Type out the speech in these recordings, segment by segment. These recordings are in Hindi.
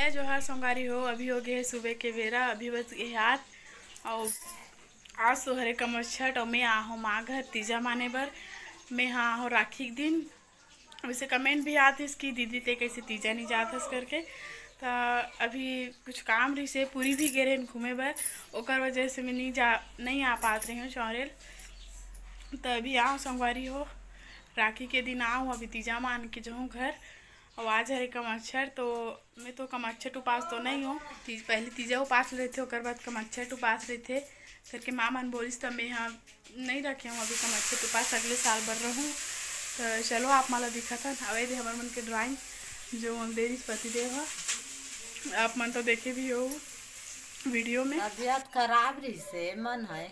जय जोहार संगारी हो। अभी हो गए सुबह के बेरा, अभी बस गए हाथ और आज सोहरे का मच्छट और मैं आहूँ माँ घर तीजा माने बर। मैं हाँ हो राखी के दिन वैसे कमेंट भी आते कि दीदी ते कैसे तीजा नहीं जात हस करके। तो अभी कुछ काम रही से पूरी भी गे रहे घूमे बर, ओकर वजह से मैं नहीं आ पात रही हूँ चौरेल। तो अभी आओ संगवारी हो राखी के दिन आओ, अभी तीजा मान के जाऊँ घर। और आज है कमच्छर, तो मैं तो कमच्छर उपास तो नहीं हूँ, पहले तीजा उपास रहे थे और बाद कमच्छर उपास रहे थे करके माँ मन बोलिस। तो मैं यहाँ नहीं रखे हूँ अभी कमच्छर उपास, अगले साल भर रहूँ। तो चलो आप माला दिखा था अवे दे हमारे मन के ड्राइंग जो हम दे पतिदेव है, आप मन तो देखे भी हो वीडियो में। तबियत खराब रही से मन है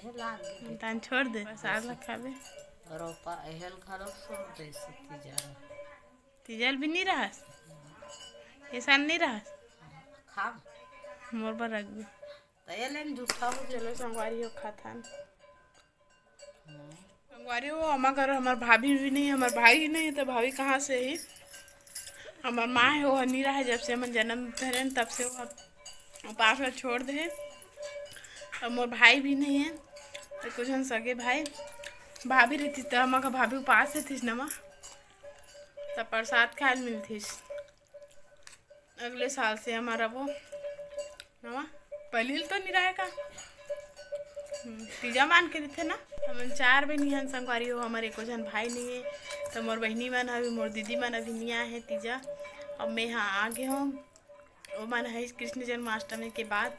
तान छोड़ दे बस आग लखावे रोपा एहल घरो छोड़ दे तीजा तीजल भी नहीं रहा ऐसा नहीं रहा खा मोर पर रख भी तयले जूठा हो। चलो संगवारी हो खाथान संगवारी हो। हमार घर हमार भाभी भी नहीं, हमार भाई ही नहीं है तो भाभी कहाँ से ही। हमार माँ है वो नहीं रहा, जब से हम जन्म धरे तब से वो पास में छोड़ दे। और मोर भाई भी नहीं है तो कुछ हम सगे भाई भाभी रहती तो हमारा भाभी उपास रहती नमा तब प्रसाद खाए मिलती। अगले साल से हमारा वो नमा पहले तो नहीं रहेगा तीजा मान के देते ना। हम 4 बहनी हन संगवारी हो, हमारे एको जन भाई नहीं है। तो मोर बहनी मन अभी मोर दीदी मन अभी नहीं आए हैं तीजा, और मैं हाँ आगे हूँ। वो मन है कृष्ण जन्माष्टमी के बाद,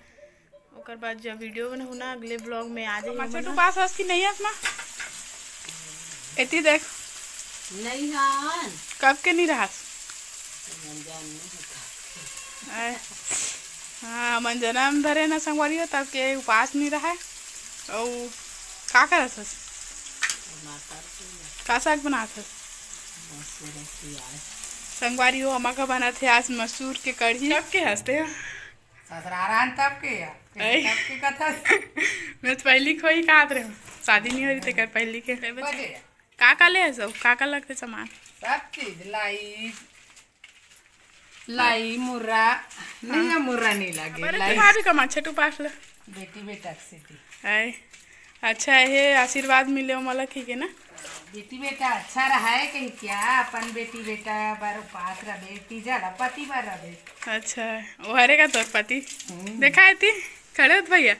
ओकर बाद जब वीडियो बना हो ना अगले ब्लॉग में आ जाए। अच्छा तू पास हस की नहीं अपना एती देख नहीं हां कब के नहीं रहा हाँ मन जन्म धरे ना संगवारी हो तब के उपास नहीं रहा। और का करत हस का साग बनात हस संगवारी हो। हमारा का बना थे आज मसूर के कढ़ी। कब के हंसते ससुरारान तब के कथा मैं तो पहली खोई खात रहे शादी नहीं हो रही थी कर पहली के का ले है सब का लगते सामान सब चीज लाई मुर्रा नहीं है मुर्रा नहीं लगे लाई भाभी का माछा टू पास ले बेटी बेटा सिटी है। अच्छा है आशीर्वाद मिले मला ठीक है ना। बेटी बेटा अच्छा रहा है कहीं क्या अपन बेटी बेटा बार पास रहे तीजा पति बार रहे। अच्छा वो हरे का तोर पति देखा है थी खड़े हो भैया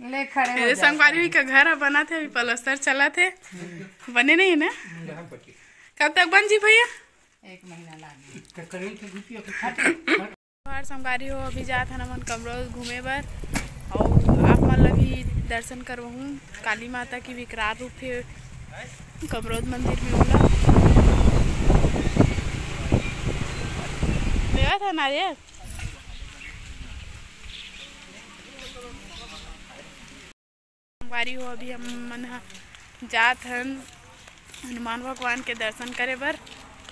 ले खड़े संगवारी का घर बना थे अभी पलस्तर चला थे बने नहीं ना। कब तक बन जी भैया 1 महीना लागे संगवारी हो। अभी जात है मन कमरोज घूमे बर और आप मन भी दर्शन करवाऊँ काली माता की विकराल रूप है कमरोद मंदिर में होला लेवा था नारियल संगवारी हो। अभी हम मन जात हन हनुमान भगवान के दर्शन करे बर,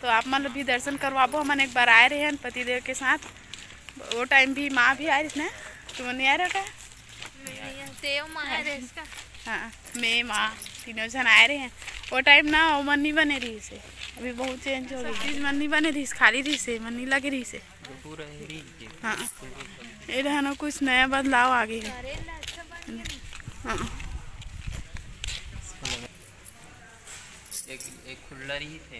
तो आप मन भी दर्शन करवाबो। हमन एक बार आए रहे हैं पतिदेव के साथ, वो टाइम भी माँ भी आ रही ना, तुम नहीं आ रहा हाँ मैं माँ तीनों जन आए रहे हैं। वो टाइम ना वो मन नहीं बने रही से, अभी बहुत चेंज हो गई चीज मन नहीं बने रही खाली रही से मन नहीं लगे रही से। हाँ ये ना कुछ नया बदलाव आ गया है। हाँ एक खुला रही थे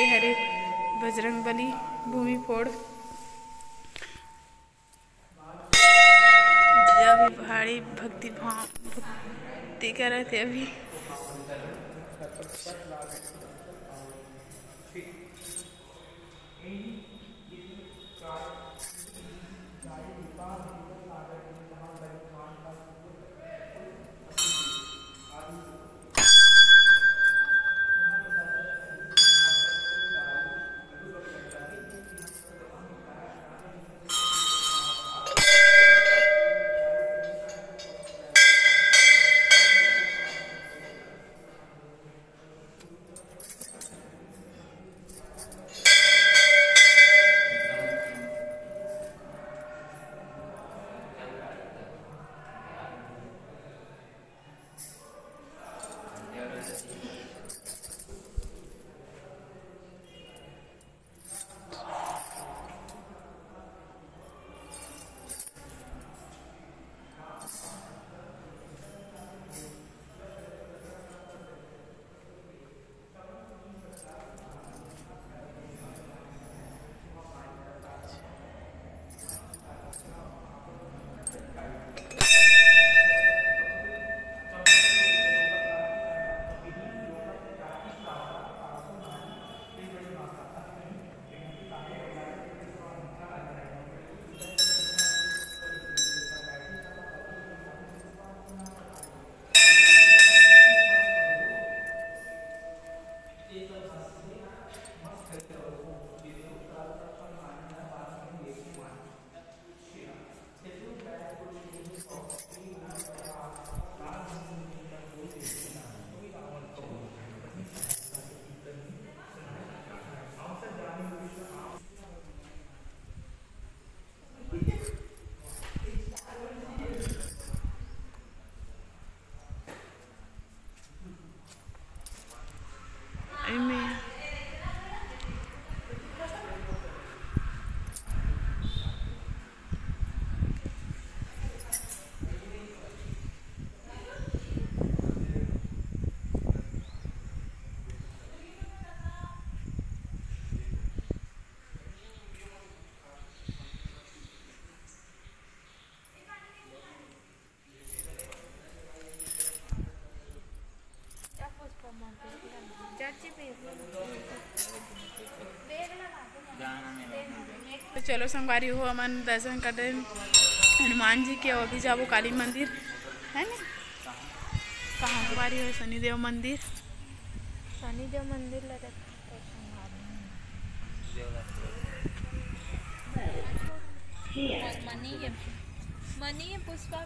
हरे बजरंग बली भूमि फोड़ अभी भारी भक्ति कर रहे थे अभी। चलो संगवारी हो अमन दर्शन कर रहे हनुमान जी के, और अभी जाबो काली मंदिर है ना। कहाँ संगवारी हो? शनिदेव मंदिर। शनिदेव मंदिर लगे मनी पुष्पा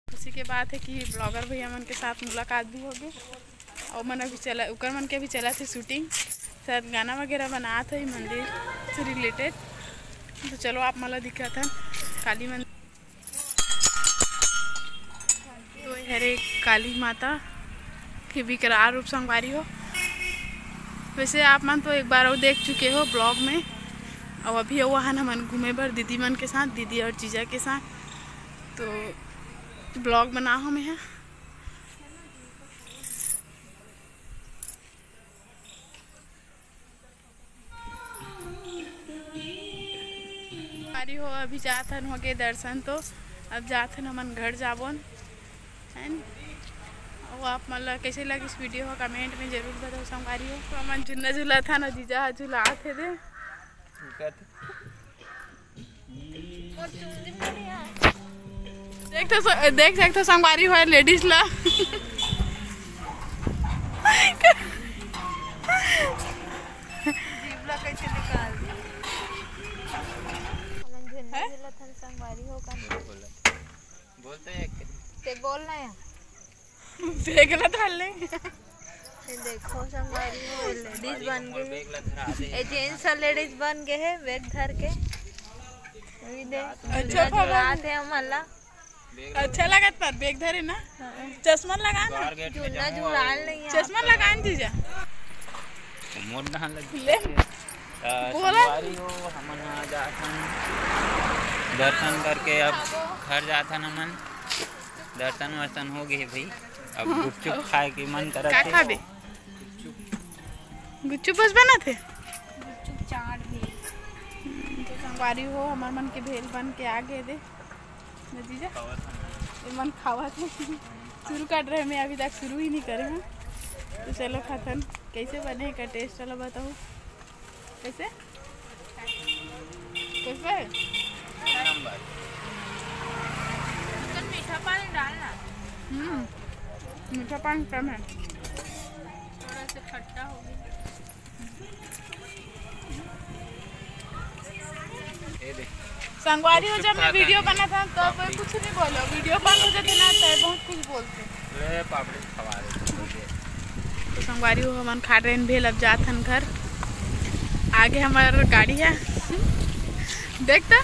उसी के बाद है कि ब्लॉगर भैया मन के साथ मुलाकात भी होगी, और मन अभी चला उकर मन के भी चला थे शूटिंग, शायद गाना वगैरह बना थे मंदिर से रिलेटेड। तो चलो आप मला दिखा था काली मंदिर तो हरे काली माता के विकराल रूप संगवारी हो। वैसे आप मन तो एक बार और देख चुके हो ब्लॉग में, और अभी वहाँ हमन घूमे बर दीदी मन के साथ, दीदी और जीजा के साथ, तो ब्लॉग बना हो मैं हो। अभी जाथन हो गए दर्शन, तो अब जाथन हमन घर जाबोन है। और आप मतलब कैसे लगे इस वीडियो हो कमेंट में जरूर बताओ संगवारी हो। तो हमन झूला झूला था ना, जीजा झूला थे दे देख तो संगवारी हो लेडीज ला बोलना है देखला थाल ले देखो संगवारी हो लेडीज बन गए, जेंट्स और लेडीज बन गए है बैग धर के। अच्छा थे हमला अच्छा लगत पर बैग धरे ना, चश्मा लगा झूला झूलाल नहीं, चश्मा लगा जीजा ले बोला। हमन जाथन दर्शन करके अब घर जाथन। हमन दर्शन वर्शन हो गए भाई, अब गुपचुप खाए के मन करत है। का खाबे? गुपचुप बस बना थे, गुपचुप चाट भी। तो संगवारी हो हमार मन के भेल बन के आ गए दे नतीजा मन खावा थे शुरू कर रहे, मैं अभी तक शुरू ही नहीं करे हैं। तो चलो खाथन कैसे बने का टेस्ट वाला बताओ कैसे कैसे मीठा पानी डालना, मीठा पानी कम है, थोड़ा सा खट्टा हो गया। संगवारी हो जब मैं वीडियो बना था तो कोई कुछ नहीं बोलो, वीडियो बंद हो जाते ना तो बहुत कुछ बोलते। पापड़ी खवा रहे तो संगवारी हो हमन खा रहे भेल, अब जाथन घर। आगे हमारा गाड़ी है देखता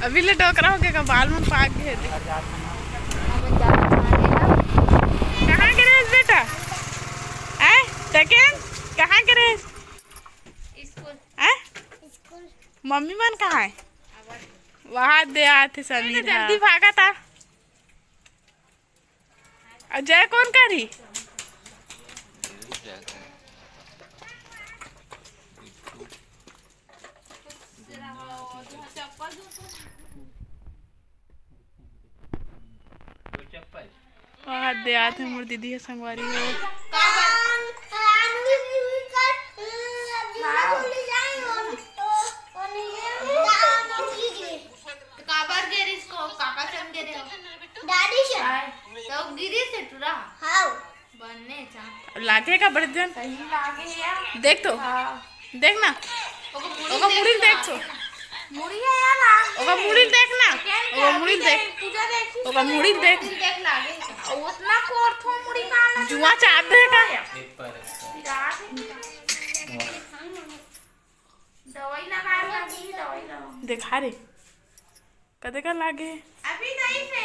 अभी ले डोकरा हो गया बाल मन पाक गए। कहाँ गिरे बेटा? कहाँ गिरे? मम्मी मन कहाँ है? वहाँ दे आते समीर जल्दी भागा था। अजय कौन करी? वहाँ दे आते मोर दीदी है संगवारी हो। लागे का बड़े जन देख तो देखना ओका मुड़ी देख तो मुड़ी है या ना ओका मुड़ी देखना ओका मुड़ी देख ओका मुड़ी देख उतना कोर्थो मुड़ी का जुआ चाट दे का दवाई लगा दवाई लगा दिखा रे कदे का लागे अभी नहीं से